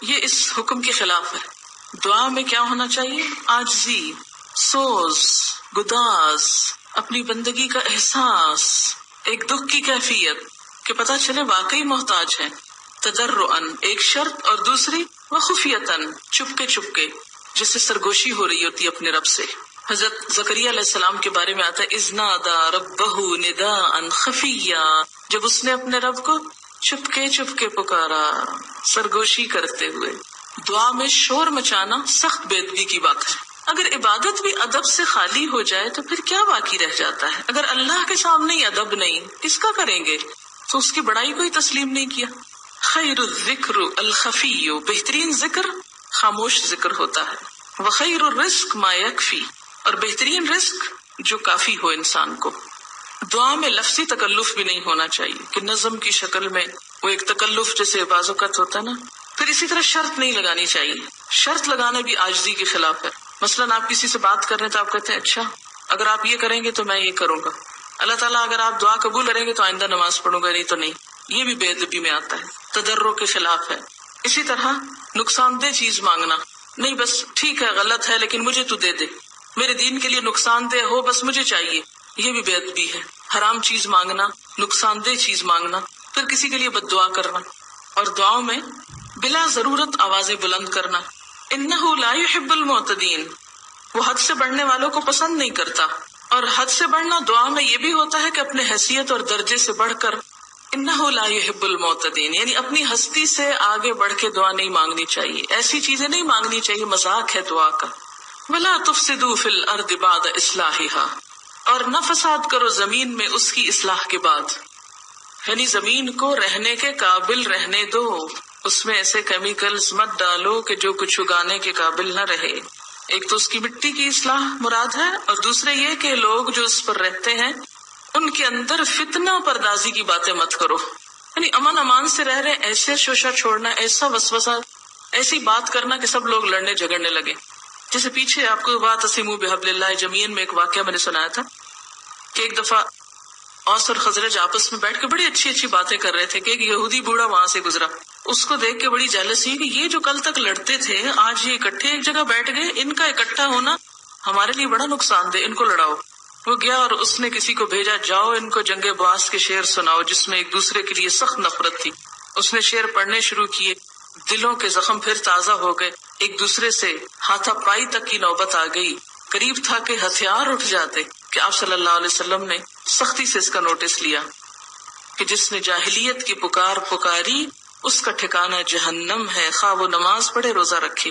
یہ اس حکم کے خلاف ہے. دعا میں کیا ہونا چاہیے؟ عاجزی، سوز، گداز، اپنی بندگی کا احساس، ایک دکھ کی کیفیت کہ پتہ چلے واقعی محتاج ہے. تضرعاً ایک شرط، اور دوسری وخفیتاً چپکے چپکے، جس سے سرگوشی ہو رہی ہوتی ہے اپنے رب سے. حضرت زکریا علیہ السلام کے بارے میں آتا ہے اذ نادى ربہ نداء خفیا، جب اس نے اپنے رب کو چپکے چپکے پکارا، سرگوشی کرتے ہوئے. دعا میں شور مچانا سخت بے ادبی کی بات ہے. اگر عبادت بھی ادب سے خالی ہو جائے تو پھر کیا باقی رہ جاتا ہے؟ اگر اللہ کے سامنے ہی ادب نہیں، کس کا کریں گے؟ تو اس کی بڑائی کو ہی تسلیم نہیں کیا. خیر الذکر الخفی، بہترین ذکر خاموش ذکر ہوتا ہے. وخیر الرزق ما یکفی، اور بہترین رزق جو کافی ہو انسان کو. دعا میں لفظی تکلف بھی نہیں ہونا چاہیے کہ نظم کی شکل میں وہ ایک تکلف جیسے بعض اوقات ہوتا نا. پھر اسی طرح شرط نہیں لگانی چاہیے. شرط لگانا بھی عاجزی کے خلاف ہے. مثلاً آپ کسی سے بات کر رہے ہیں تو آپ کہتے ہیں اچھا اگر آپ یہ کریں گے تو میں یہ کروں گا. اللہ تعالیٰ اگر آپ دعا قبول کریں گے تو آئندہ نماز پڑھوں گا، نہیں تو نہیں. یہ بھی بے ادبی میں آتا ہے، تضرع کے خلاف ہے. اسی طرح نقصان دہ چیز مانگنا، نہیں بس ٹھیک ہے غلط ہے لیکن مجھے تو دے دے، میرے دین کے لیے نقصان دہ ہو بس مجھے چاہیے، یہ بھی بے ادبی ہے. حرام چیز مانگنا، نقصان دہ چیز مانگنا، پھر کسی کے لیے بد دعا کرنا. اور دعاؤں میں بلا ضرورت آوازیں بلند کرنا. انہ لا يحب المعتدین، وہ حد سے بڑھنے والوں کو پسند نہیں کرتا. اور حد سے بڑھنا دعا میں یہ بھی ہوتا ہے کہ اپنے حیثیت اور درجے سے بڑھ کر، انہ لا يحب المعتدین، یعنی اپنی ہستی سے آگے بڑھ کے دعا نہیں مانگنی چاہیے. ایسی چیزیں نہیں مانگنی چاہیے، مذاق ہے دعا کا. ولا تفسدوا فی الارض بعد اصلاحها، اور نہ فساد کرو زمین میں اس کی اصلاح کے بعد. یعنی زمین کو رہنے کے قابل رہنے دو، اس میں ایسے کیمیکلز مت ڈالو کہ جو کچھ اگانے کے قابل نہ رہے. ایک تو اس کی مٹی کی اصلاح مراد ہے، اور دوسرے یہ کہ لوگ جو اس پر رہتے ہیں ان کے اندر فتنہ پردازی کی باتیں مت کرو. یعنی امن امان سے رہ رہے ایسے شوشہ چھوڑنا، ایسا وسوسہ، ایسی بات کرنا کہ سب لوگ لڑنے جھگڑنے لگے. جیسے پیچھے آپ کو واعتصموا بحبل اللہ جمیعا میں ایک واقعہ میں نے سنایا تھا کہ ایک دفعہ اوس اور خزرج آپس میں بیٹھ کے بڑی اچھی اچھی باتیں کر رہے تھے کہ ایک یہودی بوڑھا وہاں سے گزرا. اس کو دیکھ کے بڑی جیلس ہوئی کہ یہ جو کل تک لڑتے تھے آج یہ اکٹھے ایک جگہ بیٹھ گئے، ان کا اکٹھا ہونا ہمارے لیے بڑا نقصان دہ، ان کو لڑاؤ. وہ گیا اور اس نے کسی کو بھیجا، جاؤ ان کو جنگ بعاث کے شعر سناؤ جس میں ایک دوسرے کے لیے سخت نفرت تھی. اس نے شعر پڑھنے شروع کیے، دلوں کے زخم پھر تازہ ہو گئے، ایک دوسرے سے ہاتھا پائی تک کی نوبت آ گئی. قریب تھا کہ ہتھیار اٹھ جاتے کہ آپ صلی اللہ علیہ وسلم نے سختی سے اس کا نوٹس لیا کہ جس نے جاہلیت کی پکار پکاری اس کا ٹھکانہ جہنم ہے، خواہ وہ نماز پڑھے روزہ رکھے.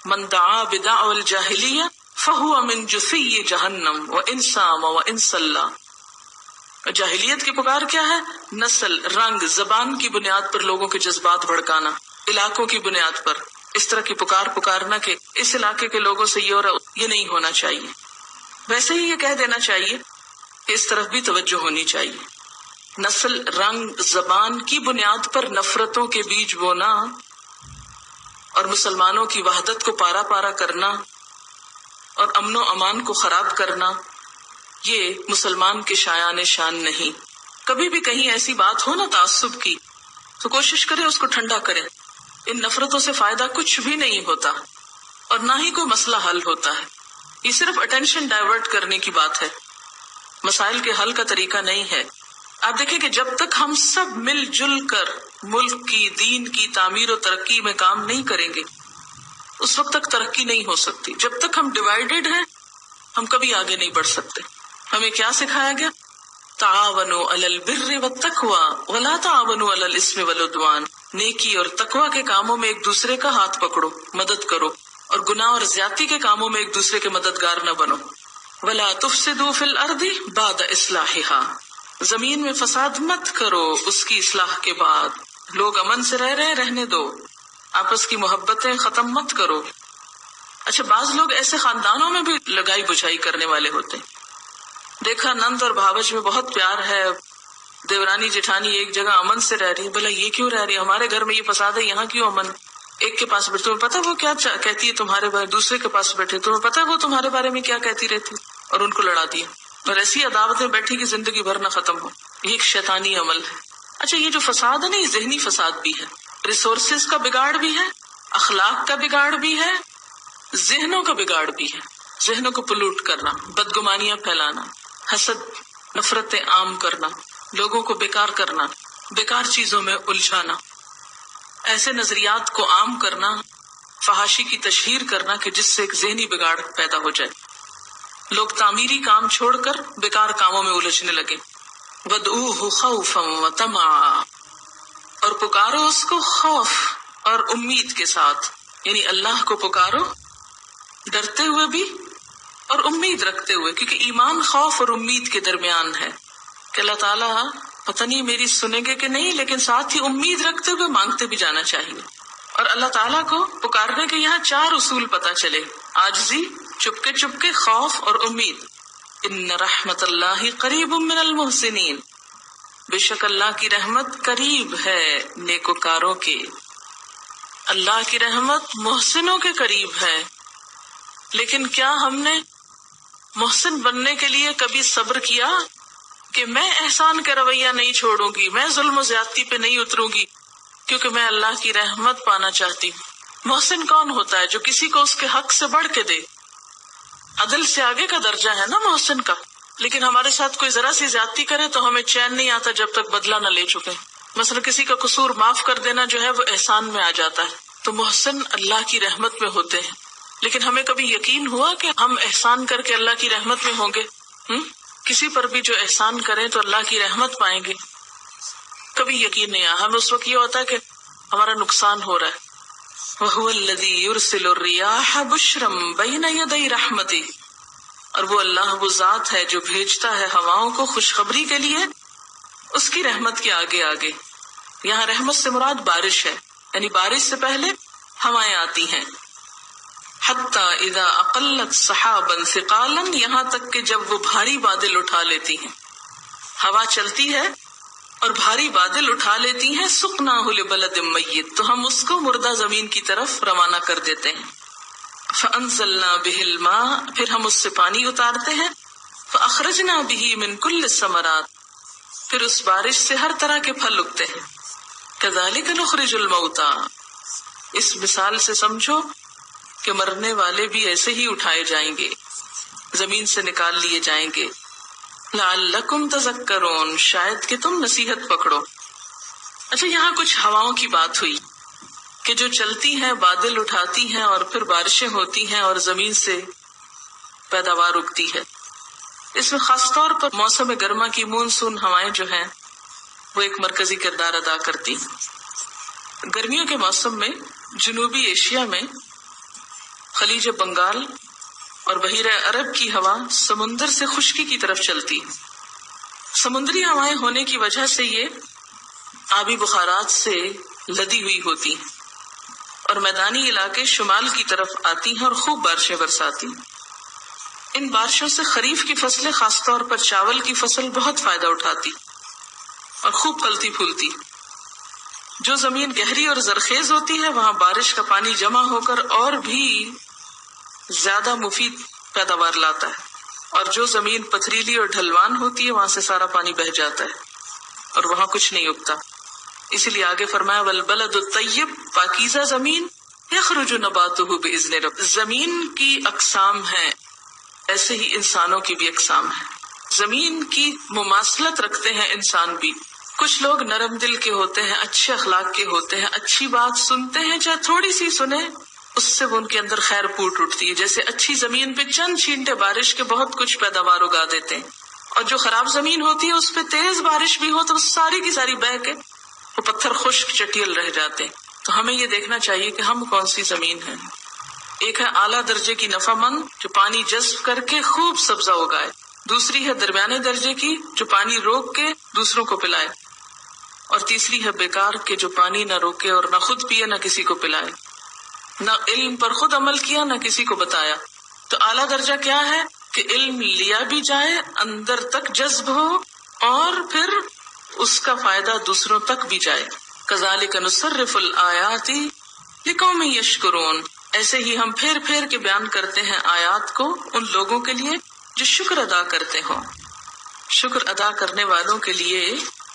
من دعا بدعوى الجاہلیہ فہو من جثی جہنم وان صام وان صلی. جاہلیت کی پکار کیا ہے؟ نسل، رنگ، زبان کی بنیاد پر لوگوں کے جذبات بھڑکانا، علاقوں کی بنیاد پر اس طرح کی پکارنا کہ اس علاقے کے لوگوں سے یہ اور یہ نہیں ہونا چاہیے. ویسے ہی یہ کہہ دینا چاہیے کہ اس طرف بھی توجہ ہونی چاہیے. نسل، رنگ، زبان کی بنیاد پر نفرتوں کے بیج بونا اور مسلمانوں کی وحدت کو پارا پارا کرنا اور امن و امان کو خراب کرنا، یہ مسلمان کے شایان شان نہیں. کبھی بھی کہیں ایسی بات ہو نا تعصب کی تو کوشش کریں اس کو ٹھنڈا کریں. ان نفرتوں سے فائدہ کچھ بھی نہیں ہوتا اور نہ ہی کوئی مسئلہ حل ہوتا ہے. یہ صرف اٹینشن ڈائیورٹ کرنے کی بات ہے، مسائل کے حل کا طریقہ نہیں ہے. آپ دیکھیں کہ جب تک ہم سب مل جل کر ملک کی، دین کی تعمیر و ترقی میں کام نہیں کریں گے اس وقت تک ترقی نہیں ہو سکتی. جب تک ہم ڈیوائیڈڈ ہیں ہم کبھی آگے نہیں بڑھ سکتے. ہمیں کیا سکھایا گیا؟ تعاونوا علی البر والتقوی ولا تعاونوا علی الاثم والعدوان. نیکی اور تقوی کے کاموں میں ایک دوسرے کا ہاتھ پکڑو، مدد کرو، اور گناہ اور زیادتی کے کاموں میں ایک دوسرے کے مددگار نہ بنو. ولا تفسدوا فی الارض بعد اصلاحها، زمین میں فساد مت کرو اس کی اصلاح کے بعد. لوگ امن سے رہ رہے رہنے دو، آپس کی محبتیں ختم مت کرو. اچھا، بعض لوگ ایسے خاندانوں میں بھی لگائی بجھائی کرنے والے ہوتے ہیں. دیکھا نند اور بھاوج میں بہت پیار ہے، دیورانی جٹھانی ایک جگہ امن سے رہ رہی، بلا یہ کیوں رہ رہی، ہمارے گھر میں یہ فساد ہے یہاں کیوں امن. ایک کے پاس بیٹھے، تمہیں پتا وہ کیا کہتی ہے تمہارے بارے، دوسرے کے پاس بیٹھے تمہیں پتا وہ تمہارے بارے میں کیا کہتی رہتی، اور ان کو لڑا دیا اور ایسی عداوت میں بیٹھی کہ زندگی بھر نہ ختم ہو. یہ ایک شیطانی عمل ہے. اچھا، یہ جو فساد ہے نا، یہ ذہنی فساد بھی ہے، ریسورسز کا بگاڑ بھی ہے اخلاق کا بگاڑ بھی ہے، ذہنوں کا بگاڑ بھی ہے. ذہنوں کو پلوٹ کرنا، بدگمانیاں پھیلانا، حسد، نفرتیں عام کرنا، لوگوں کو بیکار کرنا، بیکار چیزوں میں الجھانا، ایسے نظریات کو عام کرنا، فحاشی کی تشہیر کرنا کہ جس سے ایک ذہنی بگاڑ پیدا ہو جائے. لوگ تعمیری کام چھوڑ کر بیکار کاموں میں الجھنے لگے. وَادْعُوهُ خَوْفًا وَطَمَعًا، اور پکارو اس کو خوف اور امید کے ساتھ، یعنی اللہ کو پکارو ڈرتے ہوئے بھی اور امید رکھتے ہوئے، کیونکہ ایمان خوف اور امید کے درمیان ہے کہ اللہ تعالیٰ پتہ نہیں میری سنیں گے کہ نہیں، لیکن ساتھ ہی امید رکھتے ہوئے مانگتے بھی جانا چاہیے. اور اللہ تعالیٰ کو پکارنے کے یہاں 4 اصول پتہ چلے: عاجزی، چپکے چپکے، خوف اور امید. ان رحمت اللہ قریب من المحسنین، بے شک اللہ کی رحمت قریب ہے نیکوکاروں کے. اللہ کی رحمت محسنوں کے قریب ہے. لیکن کیا ہم نے محسن بننے کے لیے کبھی صبر کیا کہ میں احسان کا رویہ نہیں چھوڑوں گی، میں ظلم و زیادتی پہ نہیں اتروں گی کیونکہ میں اللہ کی رحمت پانا چاہتی ہوں؟ محسن کون ہوتا ہے؟ جو کسی کو اس کے حق سے بڑھ کے دے. عدل سے آگے کا درجہ ہے نا محسن کا. لیکن ہمارے ساتھ کوئی ذرا سی زیادتی کرے تو ہمیں چین نہیں آتا جب تک بدلہ نہ لے چکے. مثلا کسی کا قصور معاف کر دینا جو ہے وہ احسان میں آ جاتا ہے. تو محسن اللہ کی رحمت میں ہوتے ہیں. لیکن ہمیں کبھی یقین ہوا کہ ہم احسان کر کے اللہ کی رحمت میں ہوں گے؟ کسی پر بھی جو احسان کریں تو اللہ کی رحمت پائیں گے؟ کبھی یقین نہیں آیا. ہمیں اس وقت یہ ہوتا ہے کہ ہمارا نقصان ہو رہا ہے. وَهُوَ الَّذِي يُرْسِلُ الرِّيَاحَ بُشْرًا بَيْنَ يَدَيْ رَحْمَتِهِ، اور وہ اللہ وہ ذات ہے جو بھیجتا ہے ہواؤں کو خوشخبری کے لیے اس کی رحمت کے آگے آگے. یہاں رحمت سے مراد بارش ہے، یعنی بارش سے پہلے ہوائیں آتی ہیں. حَتَّى إِذَا أَقَلَّتْ سَحَابًا ثِقَالًا، یہاں تک کہ جب وہ بھاری بادل اٹھا لیتی ہیں. ہوا چلتی ہے اور بھاری بادل اٹھا لیتی ہیں. سُقْنَاهُ لِبَلَدٍ مَيِّتٍ، تو ہم اس کو مردہ زمین کی طرف روانہ کر دیتے ہیں. فَأَنزَلْنَا بِهِ الْمَاءَ، پھر ہم اس سے پانی اتارتے ہیں. فَأَخْرَجْنَا بِهِ مِنْ كُلِّ الثَّمَرَاتِ، پھر اس بارش سے ہر طرح کے پھل اگتے ہیں. كَذَلِكَ نُخْرِجُ الْمَوْتَى، اس مثال سے سمجھو کہ مرنے والے بھی ایسے ہی اٹھائے جائیں گے، زمین سے نکال لیے جائیں گے. لعلکم تذکرون، شاید کہ تم نصیحت پکڑو. اچھا، یہاں کچھ ہواؤں کی بات ہوئی کہ جو چلتی ہیں، بادل اٹھاتی ہیں اور پھر بارشیں ہوتی ہیں اور زمین سے پیداوار اگتی ہے. اس میں خاص طور پر موسم گرما کی مونسون ہوائیں جو ہیں وہ ایک مرکزی کردار ادا کرتی. گرمیوں کے موسم میں جنوبی ایشیا میں خلیج بنگال اور بحیرہ عرب کی ہوا سمندر سے خشکی کی طرف چلتی. سمندری ہوائیں ہونے کی وجہ سے یہ آبی بخارات سے لدی ہوئی ہوتی ہیں اور میدانی علاقے شمال کی طرف آتی ہیں اور خوب بارشیں برساتی. ان بارشوں سے خریف کی فصلیں، خاص طور پر چاول کی فصل، بہت فائدہ اٹھاتی اور خوب پھلتی پھولتی. جو زمین گہری اور زرخیز ہوتی ہے وہاں بارش کا پانی جمع ہو کر اور بھی زیادہ مفید پیداوار لاتا ہے، اور جو زمین پتھریلی اور ڈھلوان ہوتی ہے وہاں سے سارا پانی بہہ جاتا ہے اور وہاں کچھ نہیں اگتا. اسی لیے آگے فرمایا والبلد الطیب، پاکیزہ زمین، یخرج نباتہ باذن رب. زمین کی اقسام ہیں، ایسے ہی انسانوں کی بھی اقسام ہیں. زمین کی مماثلت رکھتے ہیں انسان بھی. کچھ لوگ نرم دل کے ہوتے ہیں، اچھے اخلاق کے ہوتے ہیں، اچھی بات سنتے ہیں، چاہے تھوڑی سی سنیں اس سے وہ ان کے اندر خیر پھوٹ اٹھتی ہے. جیسے اچھی زمین پہ چند چھینٹے بارش کے بہت کچھ پیداوار اگا دیتے ہیں، اور جو خراب زمین ہوتی ہے اس پہ تیز بارش بھی ہو تو ساری کی ساری بہہ کے وہ پتھر خشک چٹیل رہ جاتے ہیں. تو ہمیں یہ دیکھنا چاہیے کہ ہم کون سی زمین ہیں. ایک ہے اعلیٰ درجے کی نفع مند جو پانی جذب کر کے خوب سبزہ اگائے. دوسری ہے درمیانے درجے کی جو پانی روک کے دوسروں کو پلائے. اور تیسری ہے بیکار کے جو پانی نہ روکے اور نہ خود پیے نہ کسی کو پلائے، نہ علم پر خود عمل کیا نہ کسی کو بتایا. تو اعلیٰ درجہ کیا ہے کہ علم لیا بھی جائے، اندر تک جذب ہو، اور پھر اس کا فائدہ دوسروں تک بھی جائے. کذالک نصرف الآیات لقوم یشکرون، ایسے ہی ہم پھیر پھیر کے بیان کرتے ہیں آیات کو ان لوگوں کے لیے جو شکر ادا کرتے ہوں. شکر ادا کرنے والوں کے لیے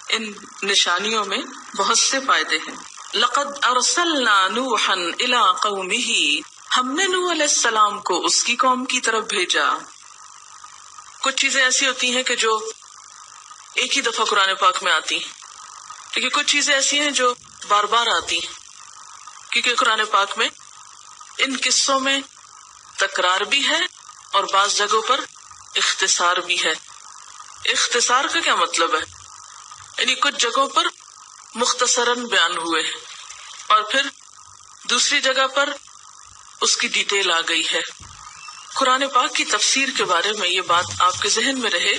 ان نشانیوں میں بہت سے فائدے ہیں. لقد ارسلنا نوحا الى قومه، ہم نے نوح علیہ السلام کو اس کی قوم کی طرف بھیجا. کچھ چیزیں ایسی ہوتی ہیں کہ جو ایک ہی دفعہ قرآن پاک میں آتی ہیں، لیکن کچھ چیزیں ایسی ہیں جو بار بار آتی ہیں، کیونکہ قرآن پاک میں ان قصوں میں تکرار بھی ہے اور بعض جگہوں پر اختصار بھی ہے. اختصار کا کیا مطلب ہے؟ یعنی کچھ جگہوں پر مختصراً بیان ہوئے اور پھر دوسری جگہ پر اس کی ڈیٹیل آ گئی ہے. قرآن پاک کی تفسیر کے بارے میں یہ بات آپ کے ذہن میں رہے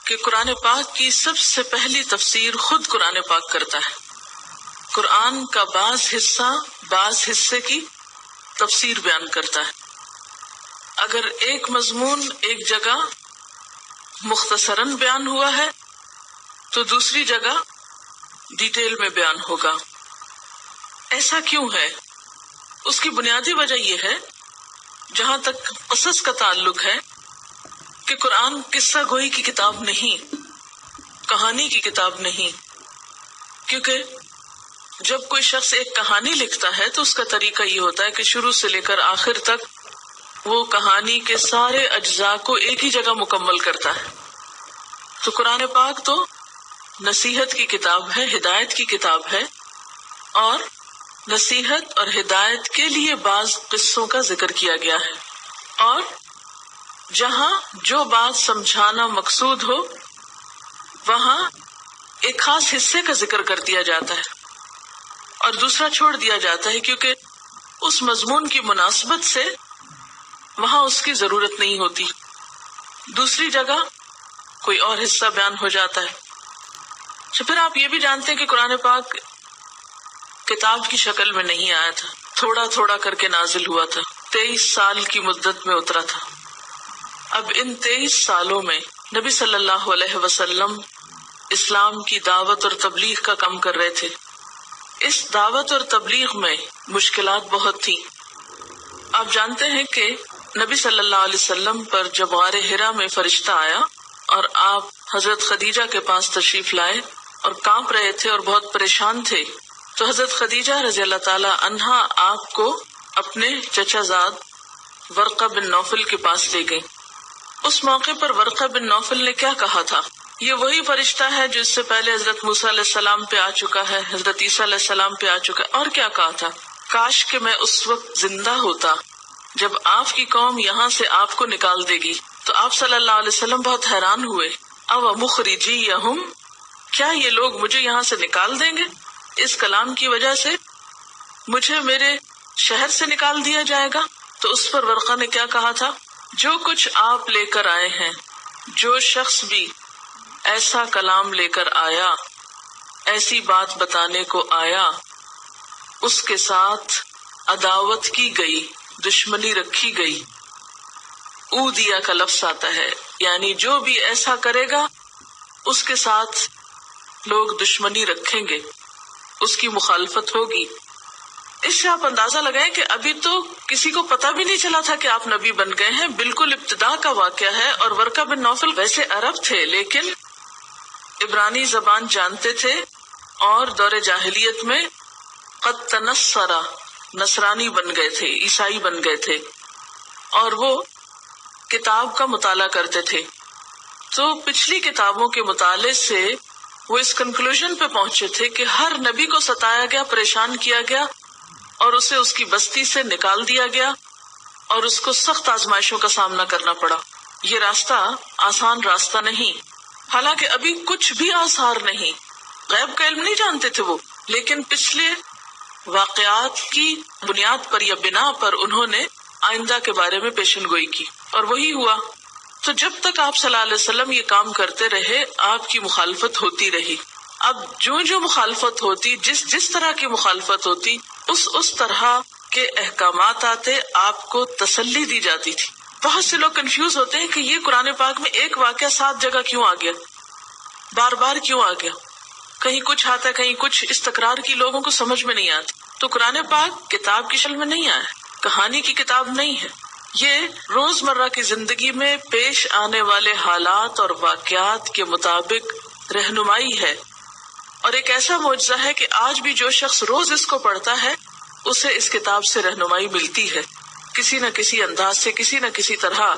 کہ قرآن پاک کی سب سے پہلی تفسیر خود قرآن پاک کرتا ہے. قرآن کا بعض حصہ بعض حصے کی تفسیر بیان کرتا ہے. اگر ایک مضمون ایک جگہ مختصراً بیان ہوا ہے تو دوسری جگہ ڈیٹیل میں بیان ہوگا. ایسا کیوں ہے؟ اس کی بنیادی وجہ یہ ہے، جہاں تک قصص کا تعلق ہے، کہ قرآن قصہ گوئی کی کتاب نہیں، کہانی کی کتاب نہیں. کیونکہ جب کوئی شخص ایک کہانی لکھتا ہے تو اس کا طریقہ یہ ہوتا ہے کہ شروع سے لے کر آخر تک وہ کہانی کے سارے اجزاء کو ایک ہی جگہ مکمل کرتا ہے. تو قرآن پاک تو نصیحت کی کتاب ہے، ہدایت کی کتاب ہے، اور نصیحت اور ہدایت کے لیے بعض قصوں کا ذکر کیا گیا ہے، اور جہاں جو بات سمجھانا مقصود ہو وہاں ایک خاص حصے کا ذکر کر دیا جاتا ہے اور دوسرا چھوڑ دیا جاتا ہے، کیونکہ اس مضمون کی مناسبت سے وہاں اس کی ضرورت نہیں ہوتی. دوسری جگہ کوئی اور حصہ بیان ہو جاتا ہے. تو پھر آپ یہ بھی جانتے ہیں کہ قرآن پاک کتاب کی شکل میں نہیں آیا تھا، تھوڑا تھوڑا کر کے نازل ہوا تھا. 23 سال کی مدت میں اترا تھا. اب ان 23 سالوں میں نبی صلی اللہ علیہ وسلم اسلام کی دعوت اور تبلیغ کا کام کر رہے تھے. اس دعوت اور تبلیغ میں مشکلات بہت تھیں. آپ جانتے ہیں کہ نبی صلی اللہ علیہ وسلم پر جب غار حرا میں فرشتہ آیا اور آپ حضرت خدیجہ کے پاس تشریف لائے اور کانپ رہے تھے اور بہت پریشان تھے، تو حضرت خدیجہ رضی اللہ تعالی عنہا آپ کو اپنے چچا زاد ورقہ بن نوفل کے پاس لے گئی. اس موقع پر ورقہ بن نوفل نے کیا کہا تھا؟ یہ وہی فرشتہ ہے جو اس سے پہلے حضرت موسیٰ علیہ السلام پہ آ چکا ہے، حضرت عیسیٰ علیہ السلام پہ آ چکا ہے. اور کیا کہا تھا؟ کاش کہ میں اس وقت زندہ ہوتا جب آپ کی قوم یہاں سے آپ کو نکال دے گی. تو آپ صلی اللہ علیہ وسلم بہت حیران ہوئے. او مخرجیہم، کیا یہ لوگ مجھے یہاں سے نکال دیں گے؟ اس کلام کی وجہ سے مجھے میرے شہر سے نکال دیا جائے گا؟ تو اس پر ورقہ نے کیا کہا تھا؟ جو کچھ آپ لے کر آئے ہیں، جو شخص بھی ایسا کلام لے کر آیا، ایسی بات بتانے کو آیا، اس کے ساتھ عداوت کی گئی، دشمنی رکھی گئی. اودیا کا لفظ آتا ہے، یعنی جو بھی ایسا کرے گا اس کے ساتھ لوگ دشمنی رکھیں گے، اس کی مخالفت ہوگی. اس سے آپ اندازہ لگائیں کہ ابھی تو کسی کو پتہ بھی نہیں چلا تھا کہ آپ نبی بن گئے ہیں، بالکل ابتدا کا واقعہ ہے. اور ورقہ بن نوفل ویسے عرب تھے لیکن عبرانی زبان جانتے تھے، اور دور جاہلیت میں قد تنصرا، نصرانی بن گئے تھے، عیسائی بن گئے تھے، اور وہ کتاب کا مطالعہ کرتے تھے. تو پچھلی کتابوں کے مطالعے سے وہ اس کنکلوژن پہ پہنچے تھے کہ ہر نبی کو ستایا گیا، پریشان کیا گیا، اور اسے اس کی بستی سے نکال دیا گیا، اور اس کو سخت آزمائشوں کا سامنا کرنا پڑا. یہ راستہ آسان راستہ نہیں. حالانکہ ابھی کچھ بھی آثار نہیں، غیب کا علم نہیں جانتے تھے وہ، لیکن پچھلے واقعات کی بنیاد پر یا بنا پر انہوں نے آئندہ کے بارے میں پیشن گوئی کی، اور وہی ہوا. تو جب تک آپ صلی اللہ علیہ وسلم یہ کام کرتے رہے، آپ کی مخالفت ہوتی رہی. اب جو مخالفت ہوتی، جس طرح کی مخالفت ہوتی، اس طرح کے احکامات آتے، آپ کو تسلی دی جاتی تھی. بہت سے لوگ کنفیوز ہوتے ہیں کہ یہ قرآن پاک میں ایک واقعہ 7 جگہ کیوں آ گیا، بار بار کیوں آ گیا، کہیں کچھ آتا ہے کہیں کچھ. اس تکرار کی لوگوں کو سمجھ میں نہیں آتی. تو قرآن پاک کتاب کی شکل میں نہیں آیا، کہانی کی کتاب نہیں ہے. یہ روزمرہ کی زندگی میں پیش آنے والے حالات اور واقعات کے مطابق رہنمائی ہے. اور ایک ایسا معجزہ ہے کہ آج بھی جو شخص روز اس کو پڑھتا ہے اسے اس کتاب سے رہنمائی ملتی ہے کسی نہ کسی انداز سے، کسی نہ کسی طرح۔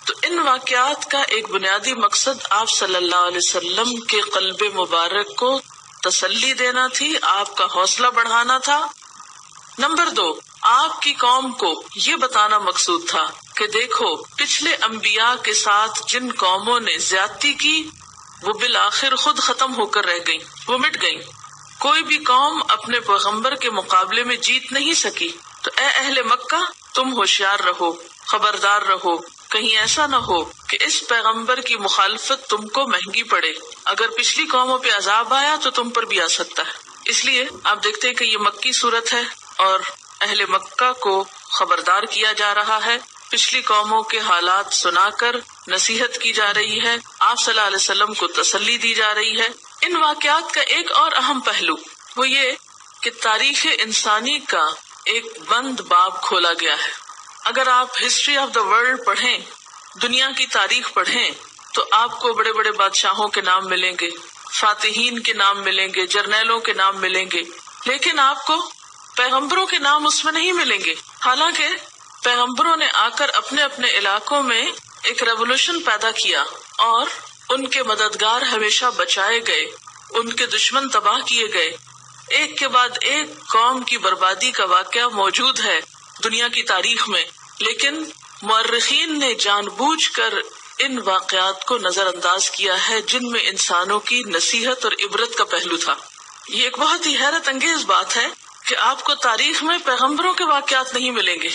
تو ان واقعات کا ایک بنیادی مقصد آپ صلی اللہ علیہ وسلم کے قلب مبارک کو تسلی دینا تھی، آپ کا حوصلہ بڑھانا تھا۔ نمبر 2، آپ کی قوم کو یہ بتانا مقصود تھا کہ دیکھو پچھلے انبیاء کے ساتھ جن قوموں نے زیادتی کی وہ بالآخر خود ختم ہو کر رہ گئیں، وہ مٹ گئیں۔ کوئی بھی قوم اپنے پیغمبر کے مقابلے میں جیت نہیں سکی۔ تو اے اہل مکہ، تم ہوشیار رہو، خبردار رہو، کہیں ایسا نہ ہو کہ اس پیغمبر کی مخالفت تم کو مہنگی پڑے۔ اگر پچھلی قوموں پہ عذاب آیا تو تم پر بھی آ سکتا ہے۔ اس لیے آپ دیکھتے ہیں کہ یہ مکی صورت ہے اور اہل مکہ کو خبردار کیا جا رہا ہے، پچھلی قوموں کے حالات سنا کر نصیحت کی جا رہی ہے، آپ صلی اللہ علیہ وسلم کو تسلی دی جا رہی ہے۔ ان واقعات کا ایک اور اہم پہلو وہ یہ کہ تاریخ انسانی کا ایک بند باب کھولا گیا ہے۔ اگر آپ ہسٹری آف دا ورلڈ پڑھیں، دنیا کی تاریخ پڑھیں، تو آپ کو بڑے بڑے بادشاہوں کے نام ملیں گے، فاتحین کے نام ملیں گے، جرنیلوں کے نام ملیں گے، لیکن آپ کو پیغمبروں کے نام اس میں نہیں ملیں گے۔ حالانکہ پیغمبروں نے آ کر اپنے اپنے علاقوں میں ایک ریولوشن پیدا کیا اور ان کے مددگار ہمیشہ بچائے گئے، ان کے دشمن تباہ کیے گئے۔ ایک کے بعد ایک قوم کی بربادی کا واقعہ موجود ہے دنیا کی تاریخ میں، لیکن مورخین نے جان بوجھ کر ان واقعات کو نظر انداز کیا ہے جن میں انسانوں کی نصیحت اور عبرت کا پہلو تھا۔ یہ ایک بہت ہی حیرت انگیز بات ہے کہ آپ کو تاریخ میں پیغمبروں کے واقعات نہیں ملیں گے۔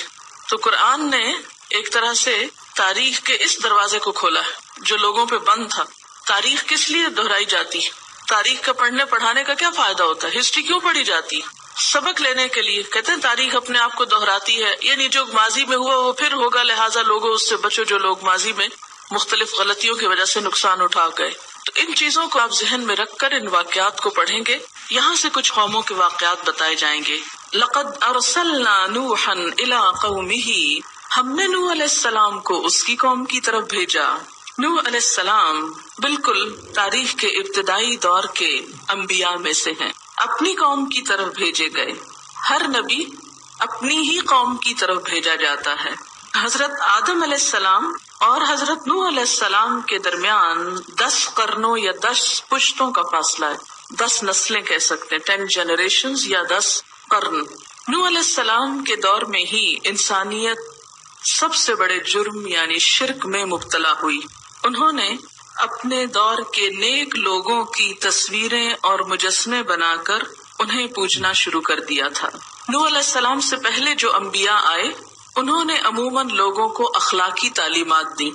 تو قرآن نے ایک طرح سے تاریخ کے اس دروازے کو کھولا ہے جو لوگوں پہ بند تھا۔ تاریخ کس لیے دہرائی جاتی؟ تاریخ کا پڑھنے پڑھانے کا کیا فائدہ ہوتا ہے؟ ہسٹری کیوں پڑھی جاتی؟ سبق لینے کے لیے۔ کہتے ہیں تاریخ اپنے آپ کو دہراتی ہے، یعنی جو ماضی میں ہوا وہ پھر ہوگا، لہٰذا لوگوں اس سے بچو جو لوگ ماضی میں مختلف غلطیوں کی وجہ سے نقصان اٹھا گئے۔ تو ان چیزوں کو آپ ذہن میں رکھ کر ان واقعات کو پڑھیں گے۔ یہاں سے کچھ قوموں کے واقعات بتائے جائیں گے۔ لقد ارسلنا نوحا الی قومہ، ہم نے نوح علیہ السلام کو اس کی قوم کی طرف بھیجا۔ نوح علیہ السلام بالکل تاریخ کے ابتدائی دور کے انبیاء میں سے ہیں، اپنی قوم کی طرف بھیجے گئے۔ ہر نبی اپنی ہی قوم کی طرف بھیجا جاتا ہے۔ حضرت آدم علیہ السلام اور حضرت نوح علیہ السلام کے درمیان 10 قرنوں یا 10 پشتوں کا فاصلہ ہے، 10 نسلیں کہہ سکتے ہیں، 10 جنریشنز یا 10 قرن۔ نوح علیہ السلام کے دور میں ہی انسانیت سب سے بڑے جرم یعنی شرک میں مبتلا ہوئی۔ انہوں نے اپنے دور کے نیک لوگوں کی تصویریں اور مجسمے بنا کر انہیں پوجنا شروع کر دیا تھا۔ نوح علیہ السلام سے پہلے جو انبیاء آئے انہوں نے عموماً لوگوں کو اخلاقی تعلیمات دی،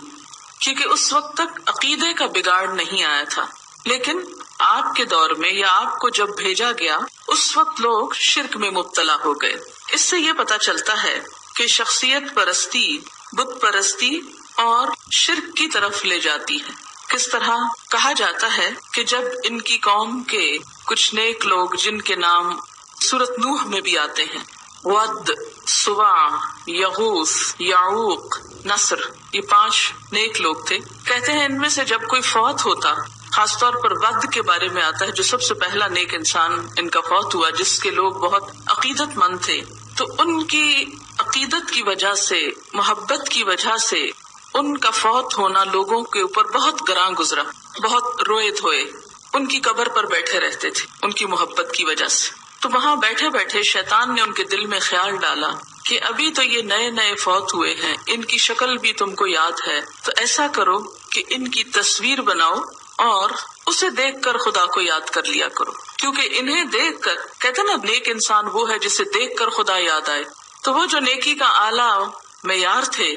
کیونکہ اس وقت تک عقیدے کا بگاڑ نہیں آیا تھا۔ لیکن آپ کے دور میں یا آپ کو جب بھیجا گیا اس وقت لوگ شرک میں مبتلا ہو گئے۔ اس سے یہ پتہ چلتا ہے کہ شخصیت پرستی، بت پرستی اور شرک کی طرف لے جاتی ہے۔ کس طرح کہا جاتا ہے کہ جب ان کی قوم کے کچھ نیک لوگ جن کے نام سورۃ نوح میں بھی آتے ہیں، ود، سواع، یغوث، یعوق، نصر، یہ 5 نیک لوگ تھے، کہتے ہیں ان میں سے جب کوئی فوت ہوتا، خاص طور پر ود کے بارے میں آتا ہے جو سب سے پہلا نیک انسان ان کا فوت ہوا جس کے لوگ بہت عقیدت مند تھے، تو ان کی عقیدت کی وجہ سے، محبت کی وجہ سے ان کا فوت ہونا لوگوں کے اوپر بہت گراں گزرا، بہت روئے دھوئے، ان کی قبر پر بیٹھے رہتے تھے ان کی محبت کی وجہ سے۔ تو وہاں بیٹھے بیٹھے شیطان نے ان کے دل میں خیال ڈالا کہ ابھی تو یہ نئے نئے فوت ہوئے ہیں، ان کی شکل بھی تم کو یاد ہے، تو ایسا کرو کہ ان کی تصویر بناؤ اور اسے دیکھ کر خدا کو یاد کر لیا کرو، کیونکہ انہیں دیکھ کر، کہتے نا نیک انسان وہ ہے جسے دیکھ کر خدا یاد آئے، تو وہ جو نیکی کا اعلیٰ معیار تھے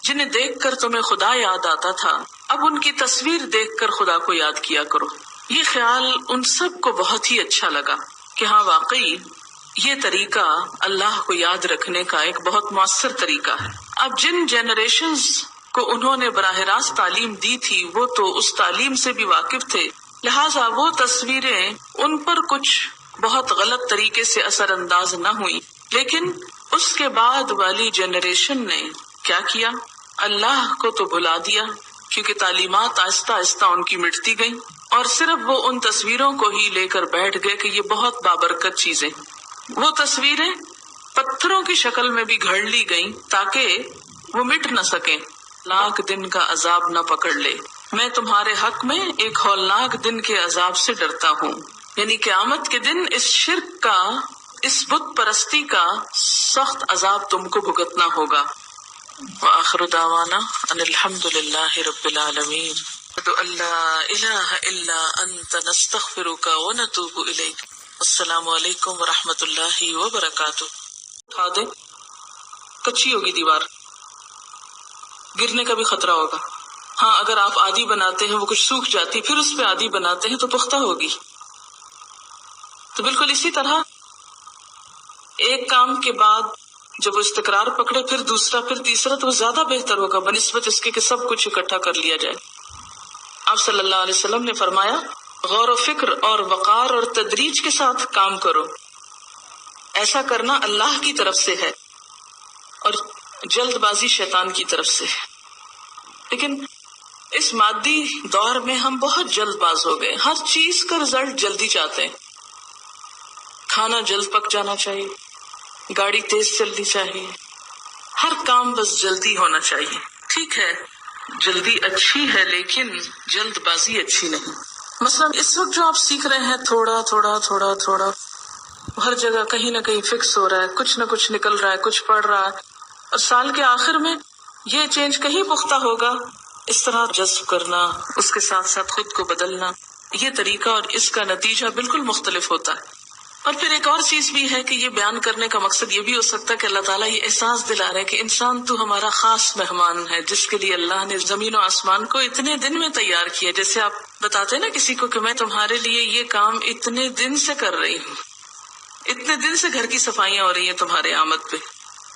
جنہیں دیکھ کر تمہیں خدا یاد آتا تھا، اب ان کی تصویر دیکھ کر خدا کو یاد کیا کرو۔ یہ خیال ان سب کو بہت ہی اچھا لگا کہ ہاں واقعی یہ طریقہ اللہ کو یاد رکھنے کا ایک بہت مؤثر طریقہ ہے۔ اب جن جنریشنز کو انہوں نے براہ راست تعلیم دی تھی وہ تو اس تعلیم سے بھی واقف تھے، لہٰذا وہ تصویریں ان پر کچھ بہت غلط طریقے سے اثر انداز نہ ہوئی، لیکن اس کے بعد والی جنریشن نے کیا کیا؟ اللہ کو تو بھلا دیا، کیونکہ تعلیمات آہستہ آہستہ ان کی مٹتی گئیں۔ اور صرف وہ ان تصویروں کو ہی لے کر بیٹھ گئے کہ یہ بہت بابرکت چیزیں. وہ تصویریں پتھروں کی شکل میں بھی گھڑ لی گئیں تاکہ وہ مٹ نہ سکیں، لاکھ دن کا عذاب نہ پکڑ لے. میں تمہارے حق میں ایک ہولناک دن کے عذاب سے ڈرتا ہوں، یعنی قیامت کے دن اس شرک کا، اس بت پرستی کا سخت عذاب تم کو بھگتنا ہوگا. وآخر دعوانا ان الحمد للہ رب العالمین. اشہد ان لا الہ الا انت نستغفرک ونتوب الیک. السلام علیکم ورحمۃ اللہ وبرکاتہ. اٹھا دیں، کچی ہوگی دیوار، گرنے کا بھی خطرہ ہوگا. ہاں اگر آپ آدھی بناتے ہیں وہ کچھ سوکھ جاتی، پھر اس پہ آدھی بناتے ہیں تو پختہ ہوگی. تو بالکل اسی طرح ایک کام کے بعد جب وہ استقرار پکڑے، پھر دوسرا، پھر تیسرا، تو وہ زیادہ بہتر ہوگا بنسبت اس کے کہ سب کچھ اکٹھا کر لیا جائے. آپ صلی اللہ علیہ وسلم نے فرمایا غور و فکر اور وقار اور تدریج کے ساتھ کام کرو. ایسا کرنا اللہ کی طرف سے ہے اور جلد بازی شیطان کی طرف سے. لیکن اس مادی دور میں ہم بہت جلد باز ہو گئے، ہر چیز کا رزلٹ جلدی چاہتے ہیں. کھانا جلد پک جانا چاہیے، گاڑی تیز چلنی چاہیے، ہر کام بس جلدی ہونا چاہیے. ٹھیک ہے جلدی اچھی ہے لیکن جلد بازی اچھی نہیں. مثلا اس وقت جو آپ سیکھ رہے ہیں تھوڑا تھوڑا تھوڑا تھوڑا، ہر جگہ کہیں نہ کہیں فکس ہو رہا ہے، کچھ نہ کچھ نکل رہا ہے، کچھ پڑ رہا ہے، اور سال کے آخر میں یہ چینج کہیں پختہ ہوگا. اس طرح جذب کرنا، اس کے ساتھ ساتھ خود کو بدلنا، یہ طریقہ اور اس کا نتیجہ بالکل مختلف ہوتا ہے. اور پھر ایک اور چیز بھی ہے کہ یہ بیان کرنے کا مقصد یہ بھی ہو سکتا ہے کہ اللہ تعالیٰ یہ احساس دلا رہا ہے کہ انسان تو ہمارا خاص مہمان ہے، جس کے لیے اللہ نے زمین و آسمان کو اتنے دن میں تیار کیا. جیسے آپ بتاتے نا کسی کو کہ میں تمہارے لیے یہ کام اتنے دن سے کر رہی ہوں، اتنے دن سے گھر کی صفائیاں ہو رہی ہیں تمہارے آمد پہ،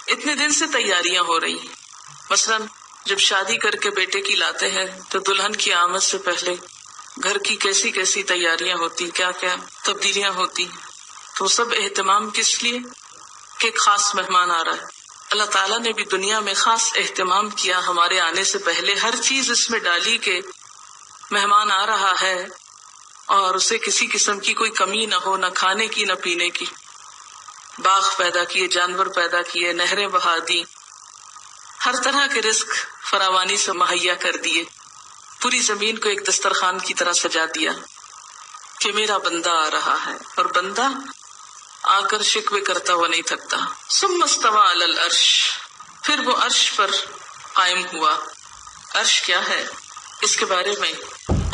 اتنے دن سے تیاریاں ہو رہی ہیں. مثلا جب شادی کر کے بیٹے کی لاتے ہیں تو دلہن کی آمد سے پہلے گھر کی کیسی کیسی تیاریاں ہوتی، کیا کیا تبدیلیاں ہوتی. تو سب اہتمام کس لیے کہ خاص مہمان آ رہا ہے. اللہ تعالیٰ نے بھی دنیا میں خاص اہتمام کیا ہمارے آنے سے پہلے، ہر چیز اس میں ڈالی کہ مہمان آ رہا ہے اور اسے کسی قسم کی کوئی کمی نہ ہو، نہ کھانے کی نہ پینے کی. باغ پیدا کیے، جانور پیدا کیے، نہریں بہا دی، ہر طرح کے رزق فراوانی سے مہیا کر دیے. پوری زمین کو ایک دسترخوان کی طرح سجا دیا کہ میرا بندہ آ رہا ہے، اور بندہ آ کر شکوے کرتا ہوا نہیں تھکتا. ثم استوى علی العرش، پھر وہ عرش پر قائم ہوا. عرش کیا ہے، اس کے بارے میں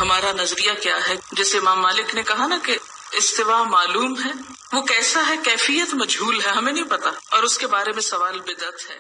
ہمارا نظریہ کیا ہے؟ جیسے امام مالک نے کہا نا کہ استوا معلوم ہے، وہ کیسا ہے کیفیت مجہول ہے، ہمیں نہیں پتا، اور اس کے بارے میں سوال بدعت ہے.